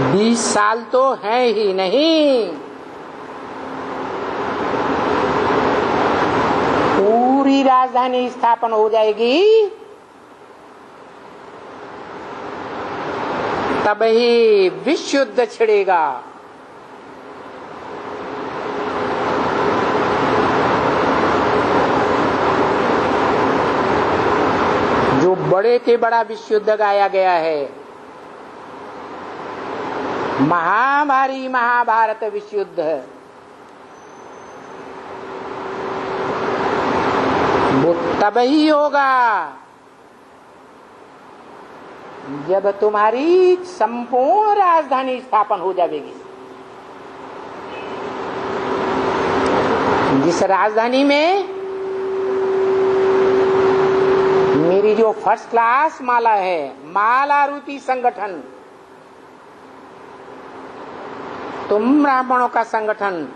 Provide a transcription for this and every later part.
20 साल तो है ही नहीं, पूरी राजधानी स्थापन हो जाएगी, तब ही विश्व युद्ध छिड़ेगा। जो बड़े के बड़ा विश्व युद्ध गाया गया है, महाभारी महाभारत विश्व युद्ध, वो तब ही होगा जब तुम्हारी संपूर्ण राजधानी स्थापन हो जाएगी। जिस राजधानी में मेरी जो फर्स्ट क्लास माला है, माला रूपी संगठन, तुम ब्राह्मणों का संगठन,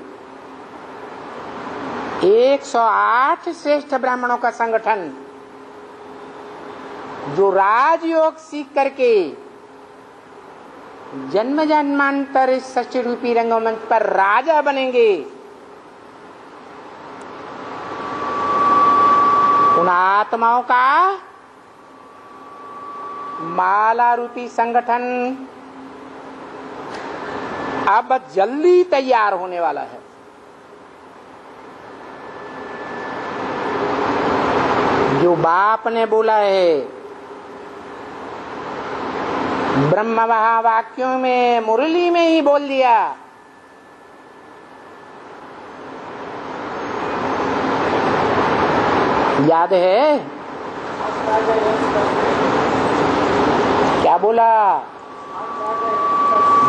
108 श्रेष्ठ ब्राह्मणों का संगठन, जो राजयोग सीख करके जन्म जन्मांतर षष्ठी रूपी रंगमंच पर राजा बनेंगे, उन आत्माओं का माला रूपी संगठन अब जल्दी तैयार होने वाला है। जो बाप ने बोला है, ब्रह्म महावाक्यों में, मुरली में ही बोल दिया, याद है क्या बोला?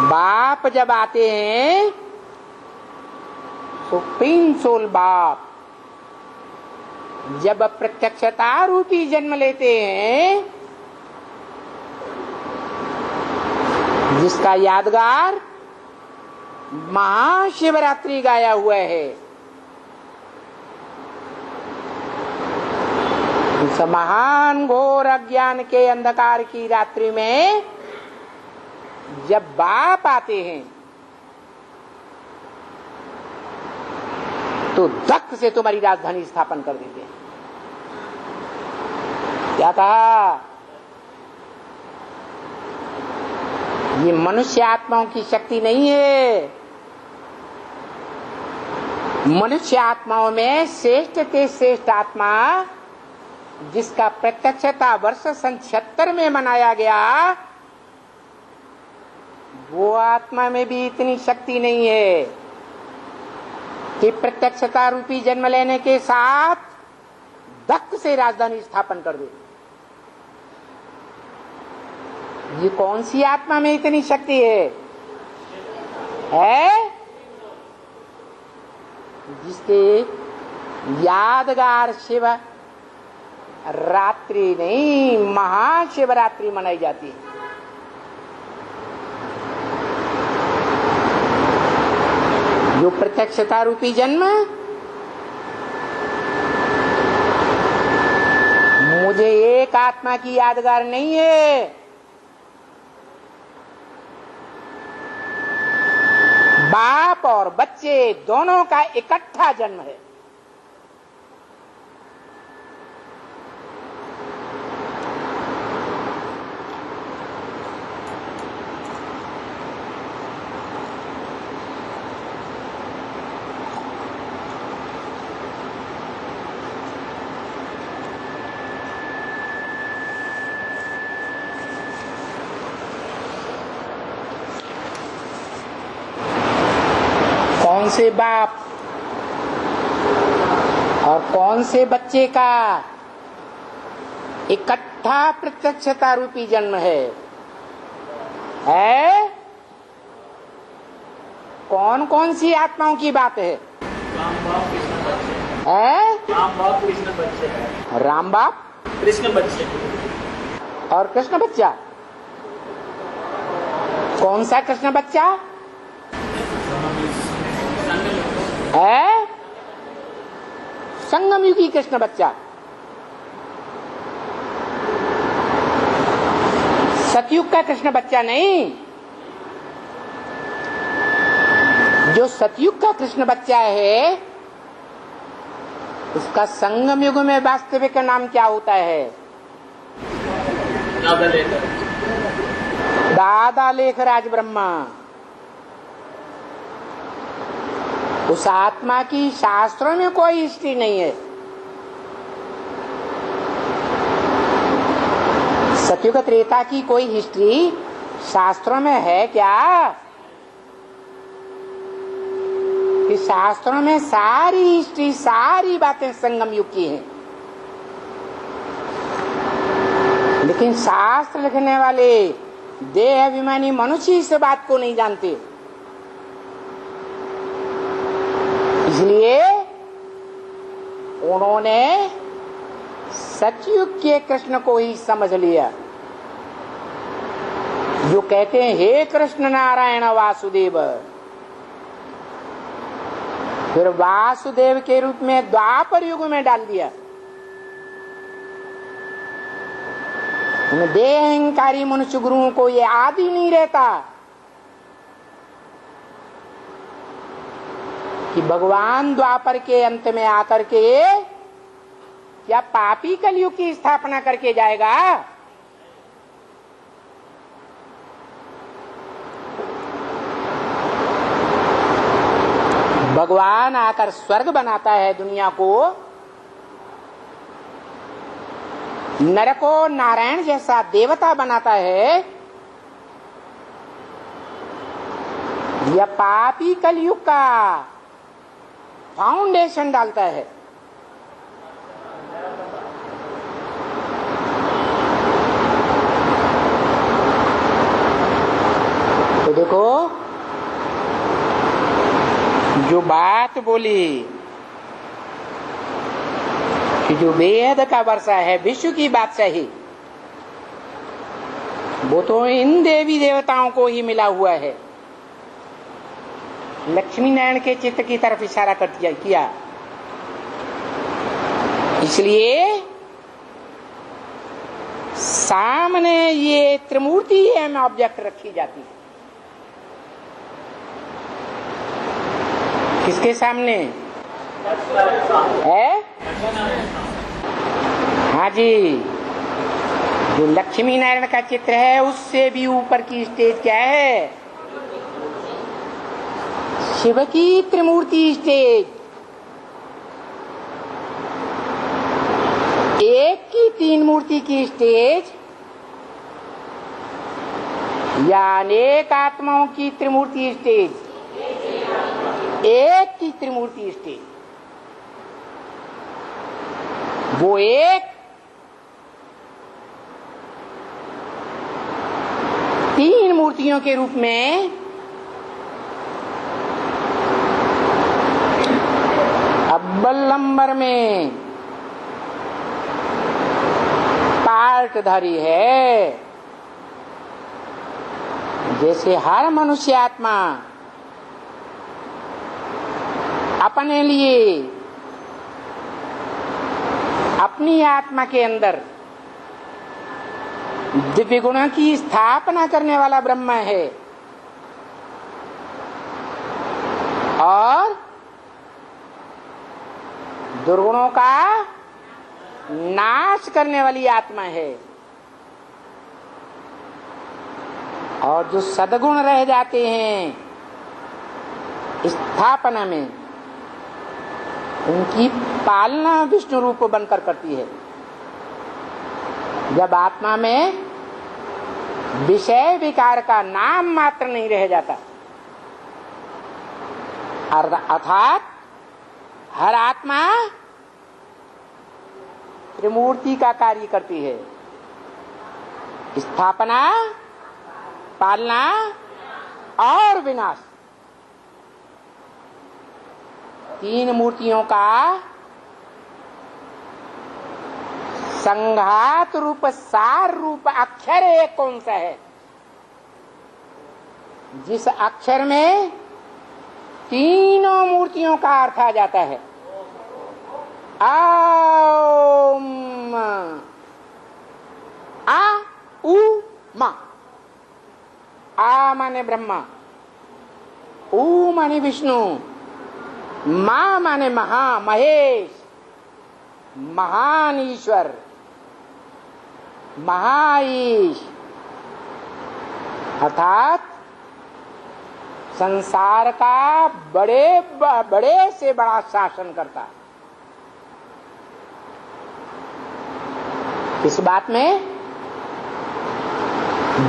बाप जब आते हैं, सुप्रीम सोल बाप जब प्रत्यक्षता रूपी जन्म लेते हैं, जिसका यादगार महाशिवरात्रि गाया हुआ है, इस महान घोर अज्ञान के अंधकार की रात्रि में जब बाप आते हैं तो धक से तुम्हारी राजधानी स्थापन कर देते हैं। क्या कहा? ये मनुष्य आत्माओं की शक्ति नहीं है। मनुष्य आत्माओं में श्रेष्ठ ते श्रेष्ठ आत्मा, जिसका प्रत्यक्षता वर्ष सन 76 में मनाया गया, वो आत्मा में भी इतनी शक्ति नहीं है कि प्रत्यक्षता रूपी जन्म लेने के साथ धक से राजधानी स्थापन कर दे। ये कौन सी आत्मा में इतनी शक्ति है? जिसके यादगार शिव रात्रि नहीं, महाशिवरात्रि मनाई जाती है। जो प्रत्यक्षता रूपी जन्म मुझे एक आत्मा की यादगार नहीं है, बाप और बच्चे दोनों का इकट्ठा जन्म है। कौन से बाप और कौन से बच्चे का इकट्ठा प्रत्यक्षता रूपी जन्म है? कौन कौन सी आत्माओं की बात है? राम बाप कृष्ण बच्चे है। राम बाप कृष्ण बच्चे और कृष्ण बच्चा। कौन सा कृष्ण बच्चा है? संगम युगी कृष्ण बच्चा। सतयुग का कृष्ण बच्चा नहीं। जो सतयुग का कृष्ण बच्चा है उसका संगम युग में वास्तविक नाम क्या होता है? दादा लेखराज ब्रह्मा। उस आत्मा की शास्त्रों में कोई हिस्ट्री नहीं है। सतयुग त्रेता की कोई हिस्ट्री शास्त्रों में है क्या? कि शास्त्रों में सारी हिस्ट्री, सारी बातें संगम युग की हैं। लेकिन शास्त्र लिखने वाले देह अभिमानी मनुष्य इस बात को नहीं जानते। इसलिए उन्होंने सतयुग के कृष्ण को ही समझ लिया, जो कहते हैं हे कृष्ण नारायण वासुदेव। फिर वासुदेव के रूप में द्वापर युग में डाल दिया। देहंकारी मनुष्य गुरुओं को ये आदि नहीं रहता कि भगवान द्वापर के अंत में आकर के क्या पापी कलयुग की स्थापना करके जाएगा। भगवान आकर स्वर्ग बनाता है दुनिया को, नर को नारायण जैसा देवता बनाता है, या पापी कलयुग का फाउंडेशन डालता है। तो देखो जो बात बोली कि जो वेद का वर्षा है, विश्व की बात सही, वो तो इन देवी देवताओं को ही मिला हुआ है। लक्ष्मी नारायण के चित्त की तरफ इशारा कर किया। इसलिए सामने ये त्रिमूर्ति एवं ऑब्जेक्ट रखी जाती है। किसके सामने है? हाँ जी, जो लक्ष्मी नारायण का चित्र है उससे भी ऊपर की स्टेज क्या है? शिव की त्रिमूर्ति स्टेज। एक की तीन मूर्ति की स्टेज या अनेक आत्माओं की त्रिमूर्ति स्टेज? एक की त्रिमूर्ति स्टेज। वो एक तीन मूर्तियों के रूप में अव्वल नंबर में पार्टधारी है। जैसे हर मनुष्य आत्मा अपने लिए अपनी आत्मा के अंदर दिव्य गुणों की स्थापना करने वाला ब्रह्म है, और दुर्गुणों का नाश करने वाली आत्मा है। और जो सद्गुण रह जाते हैं स्थापना में, उनकी पालना विष्णु रूप बनकर करती है। जब आत्मा में विषय विकार का नाम मात्र नहीं रह जाता, अर्थात हर आत्मा त्रिमूर्ति का कार्य करती है। स्थापना, पालना और विनाश, तीन मूर्तियों का संघात रूप, सार रूप अक्षर एक कौन सा है? जिस अक्षर में तीनों मूर्तियों का अर्थ आ जाता है। ओम, आ उ मा। आ माने ब्रह्मा, ऊ माने विष्णु, मां माने महा, महेश, महान ईश्वर, महाईश, अर्थात संसार का बड़े से बड़ा शासन करता। इस बात में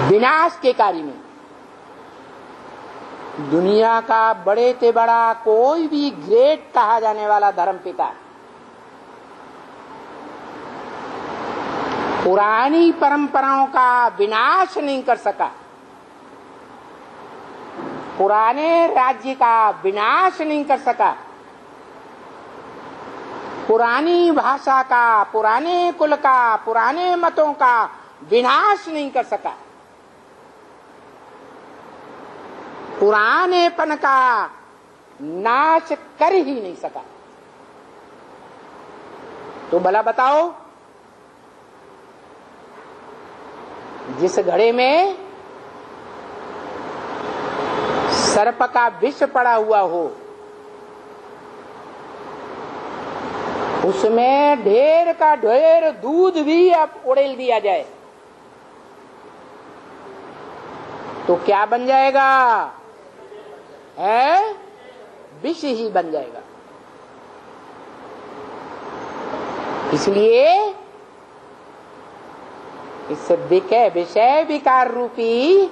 विनाश के कार्य में दुनिया का बड़े से बड़ा कोई भी ग्रेट कहा जाने वाला धर्मपिता पुरानी परंपराओं का विनाश नहीं कर सका, पुराने राज्य का विनाश नहीं कर सका, पुरानी भाषा का, पुराने कुल का, पुराने मतों का विनाश नहीं कर सका, पुरानेपन का नाश कर ही नहीं सका। तो भला बताओ, जिस घड़े में सर्प का विष पड़ा हुआ हो, उसमें ढेर का ढेर दूध भी अब उड़ेल दिया जाए तो क्या बन जाएगा? है विष ही बन जाएगा। इसलिए इस विषय विकार रूपी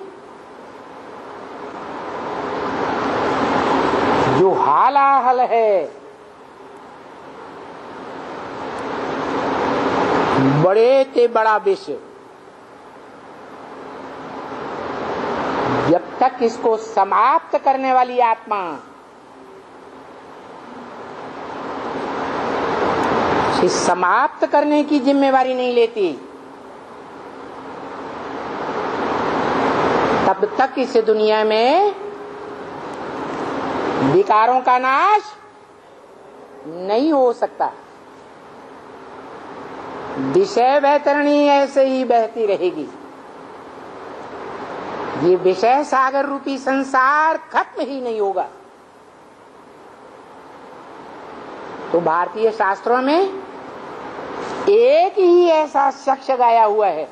जो हालाहल है, बड़े से बड़ा विष, जब तक इसको समाप्त करने वाली आत्मा इस समाप्त करने की जिम्मेवारी नहीं लेती, तब तक इस दुनिया में विकारों का नाश नहीं हो सकता। विषय वैतरणी ऐसे ही बहती रहेगी। ये विषय सागर रूपी संसार खत्म ही नहीं होगा। तो भारतीय शास्त्रों में एक ही ऐसा शख्स गाया हुआ है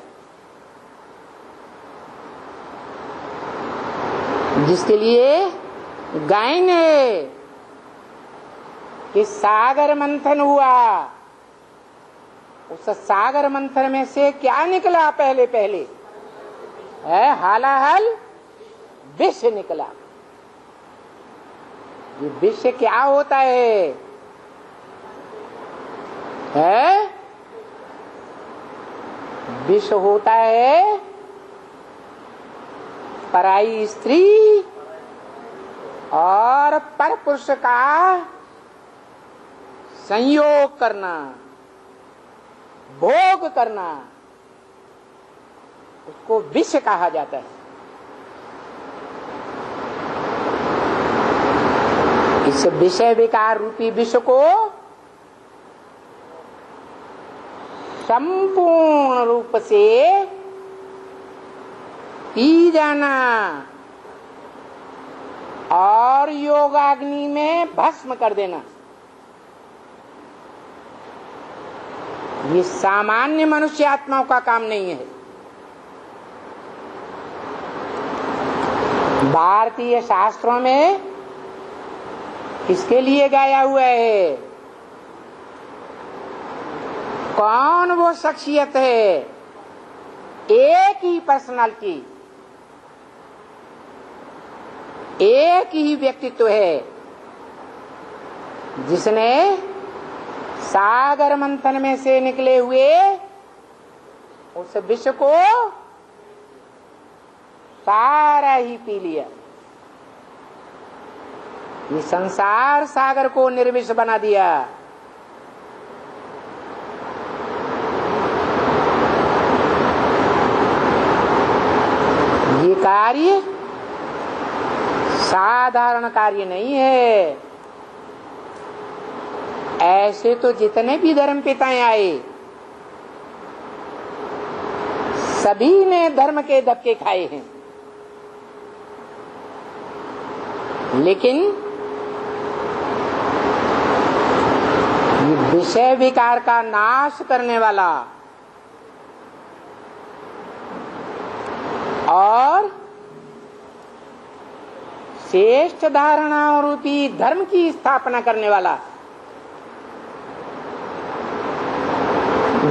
जिसके लिए गायन है कि सागर मंथन हुआ, उस सागर मंथन में से क्या निकला? पहले पहले है हालाहल विष निकला। ये विष क्या होता है? विष होता है पराई स्त्री और परपुरुष का संयोग करना, भोग करना, उसको विष कहा जाता है। इस विषय विकार रूपी विष को संपूर्ण रूप से पी जाना और योगाग्नि में भस्म कर देना, ये सामान्य मनुष्य आत्माओं का काम नहीं है। भारतीय शास्त्रों में किसके लिए गाया हुआ है? कौन वो शख्सियत है, एक ही पर्सनालिटी, एक ही व्यक्तित्व है जिसने सागर मंथन में से निकले हुए उस विष को सारा ही पी लिया। ये संसार सागर को निर्विष बना दिया। ये कार्य साधारण कार्य नहीं है। ऐसे तो जितने भी धर्म पिताएं आए सभी ने धर्म के धक्के खाए हैं। लेकिन ये विषय विकार का नाश करने वाला और श्रेष्ठ धारणा रूपी धर्म की स्थापना करने वाला,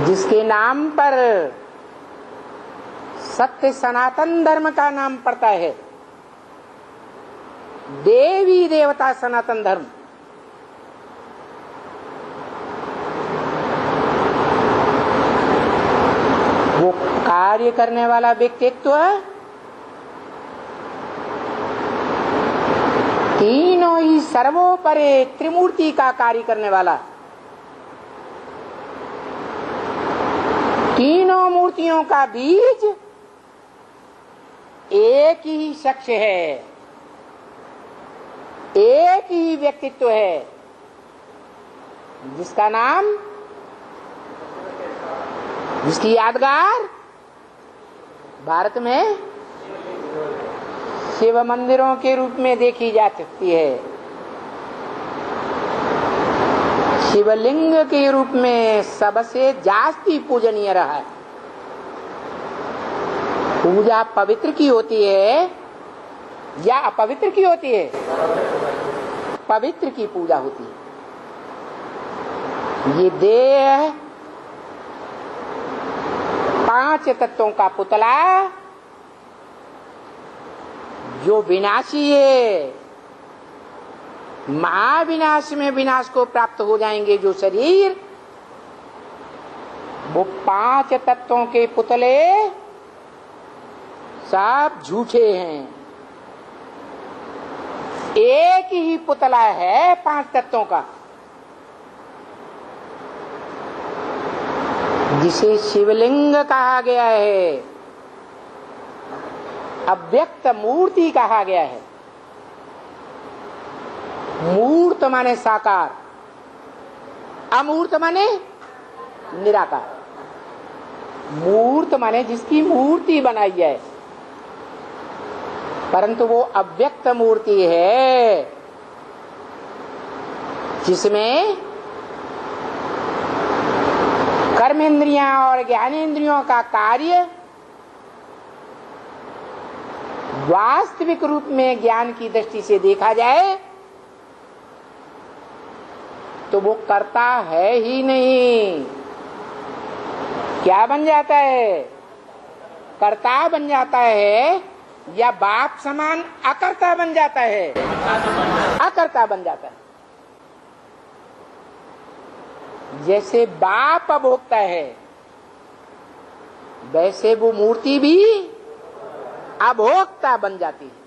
जिसके नाम पर सत्य सनातन धर्म का नाम पड़ता है, देवी देवता सनातन धर्म, वो कार्य करने वाला व्यक्तित्व तीनों ही सर्वोपरि त्रिमूर्ति का कार्य करने वाला, तीनों मूर्तियों का बीज एक ही शख्स है, एक ही व्यक्तित्व है, जिसका नाम, जिसकी यादगार भारत में शिव मंदिरों के रूप में देखी जा सकती है, शिवलिंग के रूप में सबसे जास्ती पूजनीय रहा है। पूजा पवित्र की होती है या अपवित्र की होती है? पवित्र की पूजा होती है। ये देह 5 तत्वों का पुतला जो विनाशी है, महाविनाश में विनाश को प्राप्त हो जाएंगे जो शरीर, वो 5 तत्वों के पुतले सब झूठे हैं। एक ही पुतला है 5 तत्वों का, जिसे शिवलिंग कहा गया है, अव्यक्त मूर्ति कहा गया है। मूर्त माने साकार, अमूर्त माने निराकार। मूर्त माने जिसकी मूर्ति बनाई है, परंतु वो अव्यक्त मूर्ति है जिसमें कर्मेंद्रियां और ज्ञानेंद्रियों का कार्य वास्तविक रूप में ज्ञान की दृष्टि से देखा जाए तो वो कर्ता है ही नहीं। क्या बन जाता है? कर्ता बन जाता है या बाप समान अकर्ता बन जाता है? अकर्ता बन जाता है। जैसे बाप अभोक्ता है, वैसे वो मूर्ति भी अभोक्ता बन जाती है।